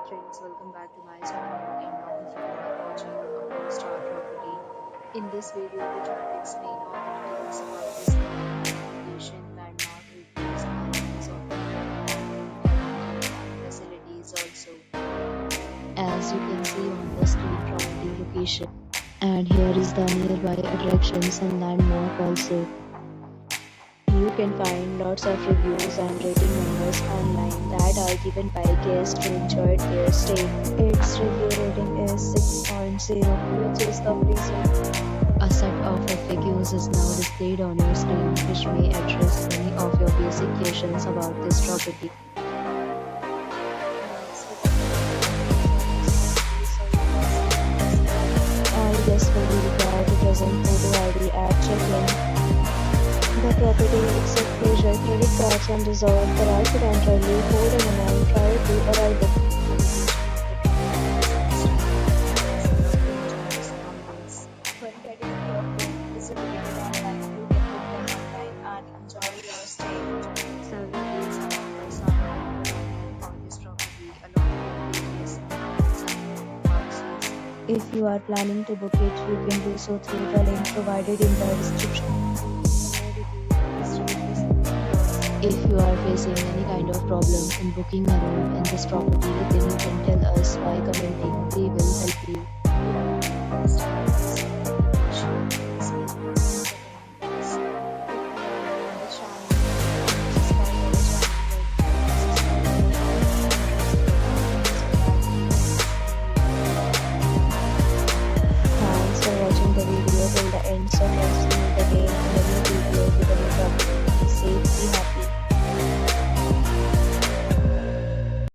friends, welcome back to my channel, and now you are watching a 4-star property. In this video, we try to explain all the details about this location, landmark reviews, amenities of the facilities also. As you can see on the screen, property location, and here is the nearby attractions and landmark also. You can find lots of reviews and rating numbers online that are given by guests who enjoyed their stay. Its review rating is 6.0, which is the reason. A set of FAQs is now displayed on your screen, which may address many of your basic questions about this property. All guests will be required to present photo ID at check-in. The property accepts major credit cards and reserves the right to temporarily hold an amount prior to arrival. When getting your food is available online, you can book them online and enjoy your stay. Several days and offers are available for this property along with various boxes. If you are planning to book it, you can do so through the link provided in the description. If you are facing any kind of problem in booking a room in this property, then you can tell us by commenting. We will help you.